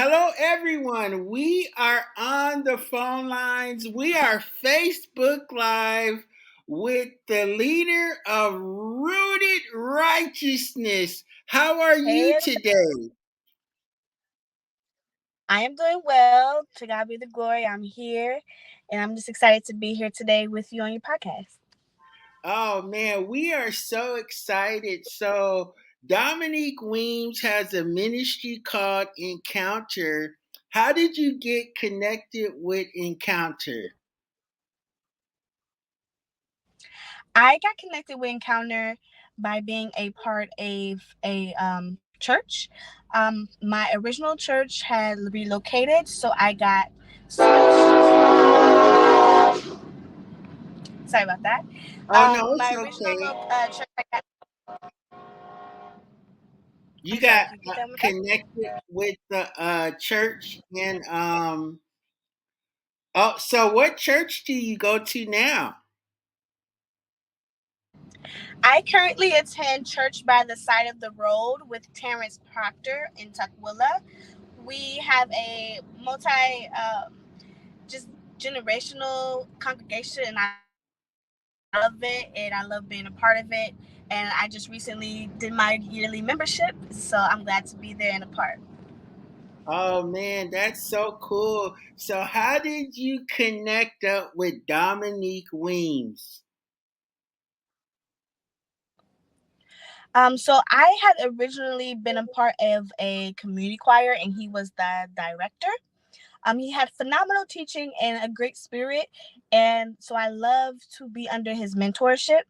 Hello, everyone. We are on the phone lines. We are Facebook Live with the leader of Rooted Righteousness. How are Hey, you today? I am doing well. To God be the glory. I'm here, and I'm just excited to be here today with you on your podcast. Oh, man, we are so excited. So, Dominique Weems has a ministry called Encounter. How did you get connected with Encounter? I got connected with Encounter by being a part of a church. My original church had relocated, so I got switched. Sorry about that. Oh, no, it's My original okay. church, I got. You I'm sorry. got Can you repeat that one more time? connected with the church and oh, so what church do you go to now? I currently attend Church by the Side of the Road with Terrence Proctor in Tukwila. We have a multi just generational congregation, and I love it, and I love being a part of it. And I just recently did my yearly membership, so I'm glad to be there and a part. Oh man, that's so cool. So how did you connect up with Dominique Weems? So I had originally been a part of a community choir, and he was the director. He had phenomenal teaching and a great spirit, and so I love to be under his mentorship.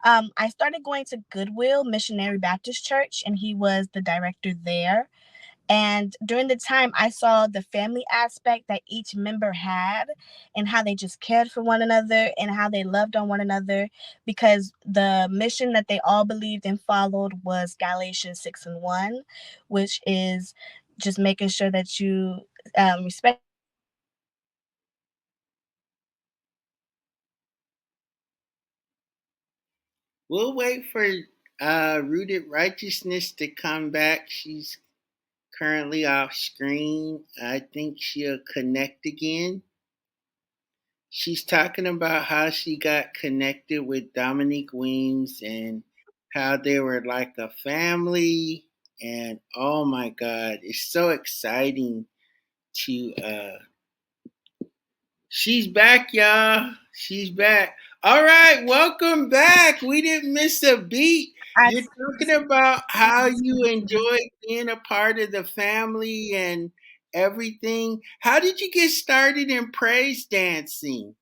I started going to Goodwill Missionary Baptist Church, and he was the director there. And during the time, I saw the family aspect that each member had and how they just cared for one another and how they loved on one another, because the mission that they all believed and followed was Galatians 6 and 1, which is just making sure that you respect. We'll wait for Rooted Righteousness to come back. She's currently off screen. I think she'll connect again. She's talking about how she got connected with Dominique Weems and how they were like a family. And oh my God, it's so exciting to. She's back, y'all. She's back. All right, welcome back. We didn't miss a beat. I You're talking about how you enjoy being a part of the family and everything. How did you get started in praise dancing?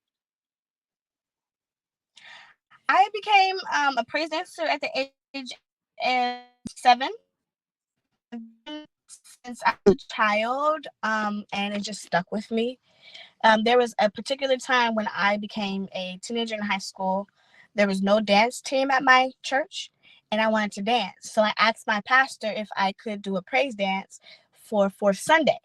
I became a praise dancer at the age of 7. Since I was a child, and it just stuck with me. There was a particular time when I became a teenager in high school. There was no dance team at my church, and I wanted to dance. So I asked my pastor if I could do a praise dance for Fourth Sunday,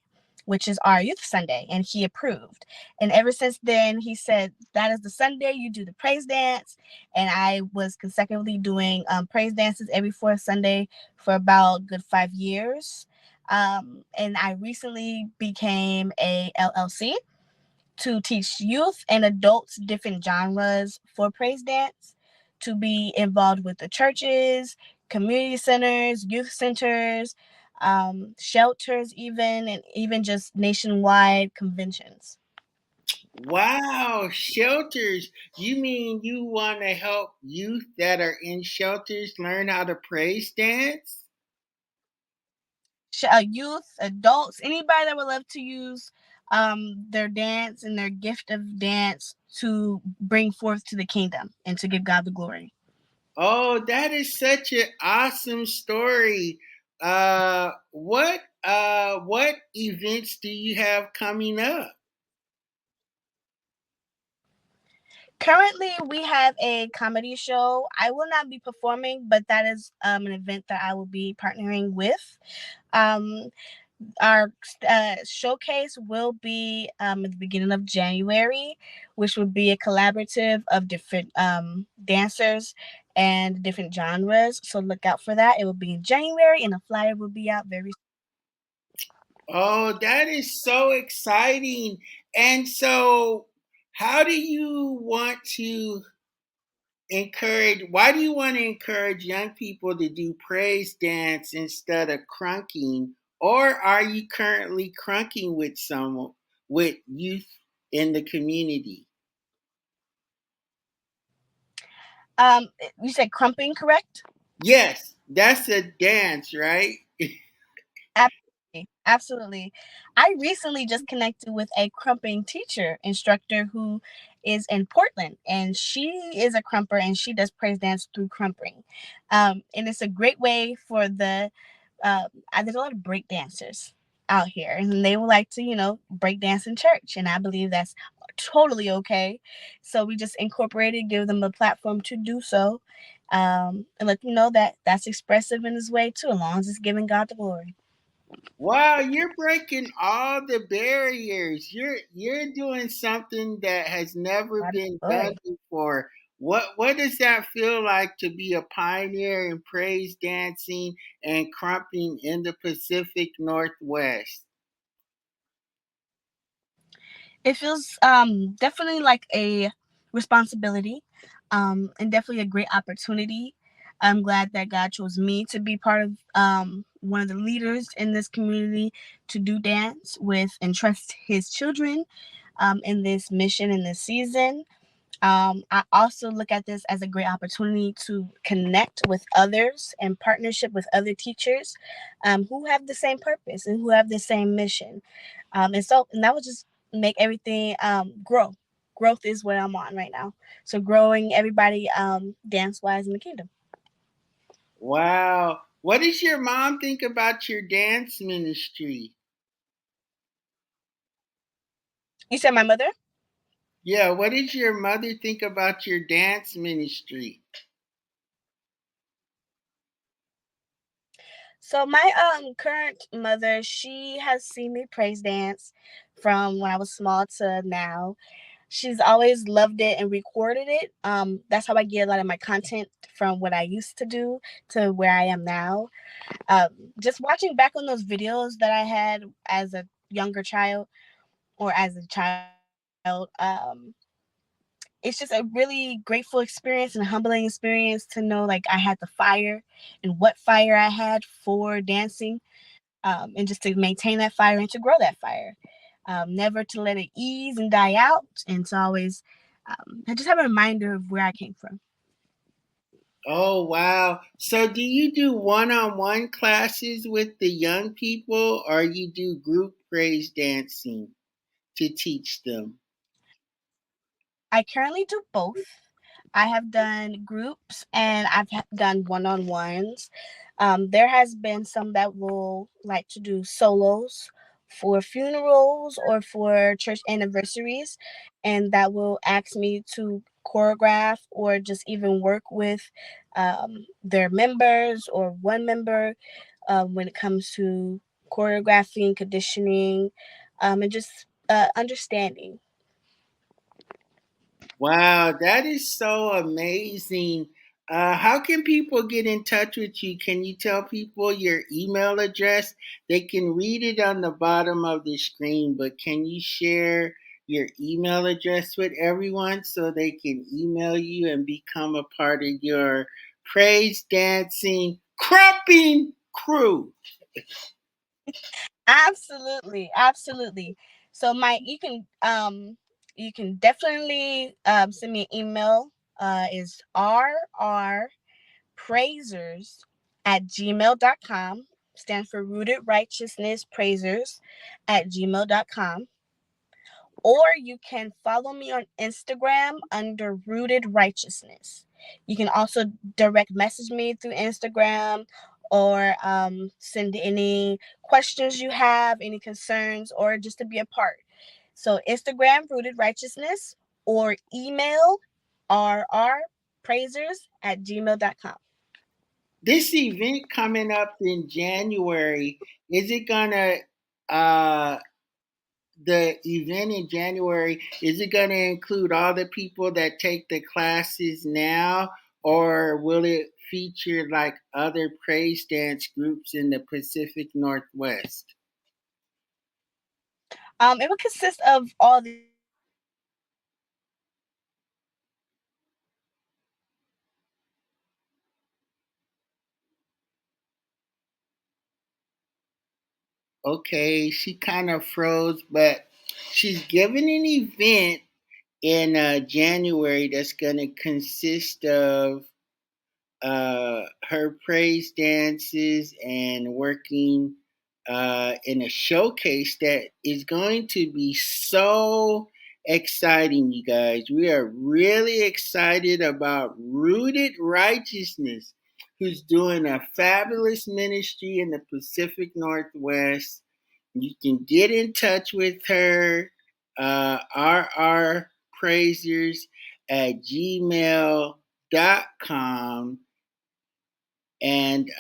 which is our youth Sunday, and he approved. And ever since then, he said, "That is the Sunday you do the praise dance." And I was consecutively doing praise dances every fourth Sunday for about good 5 years. And I recently became a LLC to teach youth and adults different genres for praise dance, to be involved with the churches, community centers, youth centers, shelters, and even just nationwide conventions. Wow, shelters. You mean you want to help youth that are in shelters learn how to praise dance? Youth, adults, anybody that would love to use their dance and their gift of dance to bring forth to the kingdom and to give God the glory. Oh, that is such an awesome story. What events do you have coming up? Currently, we have a comedy show. I will not be performing, but that is an event that I will be partnering with. Um, our showcase will be at the beginning of January, which would be a collaborative of different dancers and different genres. So look out for that. It will be in January, and the flyer will be out very soon. Oh, that is so exciting. And so, how do you want to why do you want to encourage young people to do praise dance instead of crunking? Or are you currently crunking with someone, with youth in the community? You said crumping, correct? Yes, that's a dance, right? Absolutely. Absolutely. I recently just connected with a crumping teacher instructor who is in Portland, and she is a crumper and she does praise dance through crumping. And it's a great way for there's a lot of break dancers out here, and they would like to, break dance in church. And I believe that's totally okay. So we just incorporated, give them a platform to do so, and let them know that that's expressive in his way too, as long as it's giving God the glory. Wow, you're breaking all the barriers. You're doing something that has never God been done glory. before. What does that feel like to be a pioneer in praise dancing and crumping in the Pacific Northwest? It feels definitely like a responsibility, and definitely a great opportunity. I'm glad that God chose me to be part of one of the leaders in this community to do dance with and trust His children in this mission in this season. I also look at this as a great opportunity to connect with others and partnership with other teachers who have the same purpose and who have the same mission. And that would just make everything grow. Growth is what I'm on right now. So growing everybody dance wise in the kingdom. Wow. What does your mom think about your dance ministry? You said my mother? Yeah, what does your mother think about your dance ministry? So my current mother, she has seen me praise dance from when I was small to now. She's always loved it and recorded it. That's how I get a lot of my content from what I used to do to where I am now. Just watching back on those videos that I had as a younger child or as a child, it's just a really grateful experience and a humbling experience to know like I had the fire and what fire I had for dancing, and just to maintain that fire and to grow that fire. Never to let it ease and die out, and to always I just have a reminder of where I came from. Oh, wow. So, do you do one on one classes with the young people or you do group praise dancing to teach them? I currently do both. I have done groups and done one-on-ones. There has been some that will like to do solos for funerals or for church anniversaries, and that will ask me to choreograph or just even work with their members or one member when it comes to choreographing, conditioning, and just understanding. Wow, that is so amazing. How can people get in touch with you? Can you tell people your email address? They can read it on the bottom of the screen, but can you share your email address with everyone so they can email you and become a part of your praise dancing crumping crew? Absolutely, absolutely. So my you can definitely send me an email. Is rrpraisers@gmail.com. Stands for Rooted Righteousness Praisers at gmail.com. Or you can follow me on Instagram under Rooted Righteousness. You can also direct message me through Instagram, or send any questions you have, any concerns, or just to be a part. So Instagram, Rooted Righteousness, or email rrpraisers@gmail.com. This event coming up in January, is it gonna uh the event in January, is it going to include all the people that take the classes now, or will it feature like other praise dance groups in the Pacific Northwest? It would consist of all the Okay, she kind of froze, but she's giving an event in January that's going to consist of her praise dances and working in a showcase that is going to be so exciting, you guys. We are really excited about Rooted Righteousness, who's doing a fabulous ministry in the Pacific Northwest. You can get in touch with her, rrpraisers at gmail.com. And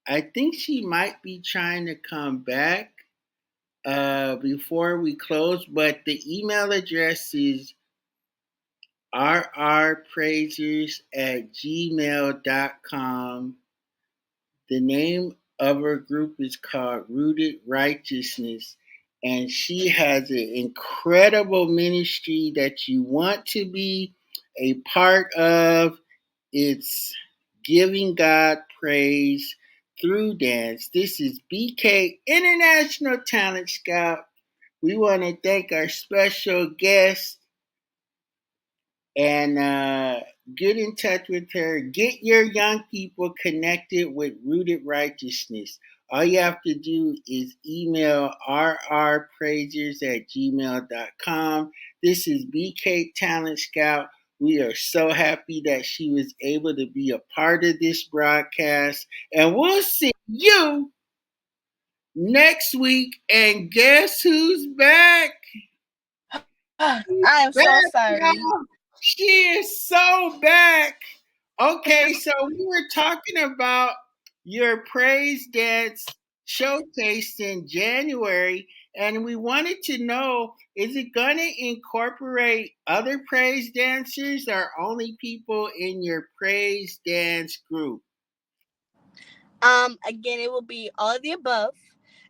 I think she might be trying to come back before we close, but the email address is rrpraisers at gmail.com. The name of her group is called Rooted Righteousness, and she has an incredible ministry that you want to be a part of. It's giving God praise through dance. This is BK International Talent Scout. We want to thank our special guest and get in touch with her. Get your young people connected with Rooted Righteousness. All you have to do is email rrpraisers at gmail.com. This is BK Talent Scout. We are so happy that she was able to be a part of this broadcast. And we'll see you next week. And guess who's back? I am so Back, sorry. y'all. She is so back. Okay, so we were talking about your praise dance showcase in January, and we wanted to know, is it going to incorporate other praise dancers or only people in your praise dance group? Again, it will be all of the above.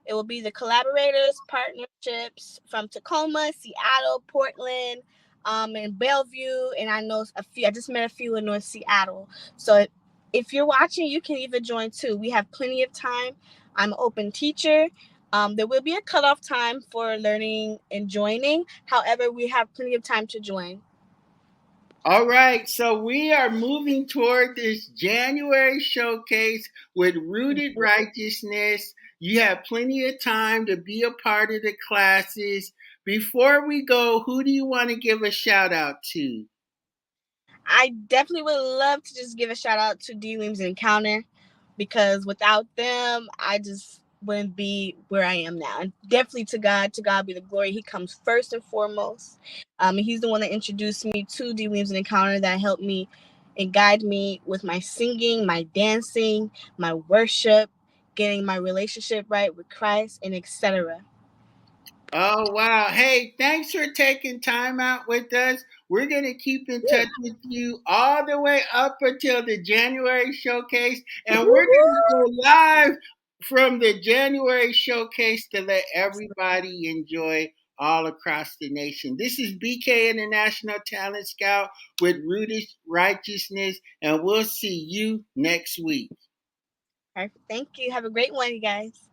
It will be the collaborators, partnerships from Tacoma, Seattle, Portland, and Bellevue, and I know a few. I just met a few in North Seattle. So if you're watching, you can even join too. We have plenty of time. I'm an open teacher. There will be a cutoff time for learning and joining. However, we have plenty of time to join. All right, so we are moving toward this January showcase with Rooted Righteousness. You have plenty of time to be a part of the classes. Before we go, who do you want to give a shout out to? I definitely would love to just give a shout out to WEEMS Encounter because without them, I just wouldn't be where I am now. And definitely to God be the glory. He comes first and foremost. He's the one that introduced me to WEEMS Encounter that helped me and guide me with my singing, my dancing, my worship, getting my relationship right with Christ, and etc. Oh, wow. Hey, thanks for taking time out with us. We're going to keep in touch with you all the way up until the January showcase. And we're going to go live from the January showcase to let everybody enjoy all across the nation. This is BK International Talent Scout with Rooted Righteousness, and we'll see you next week. Perfect. Thank you. Have a great one, you guys.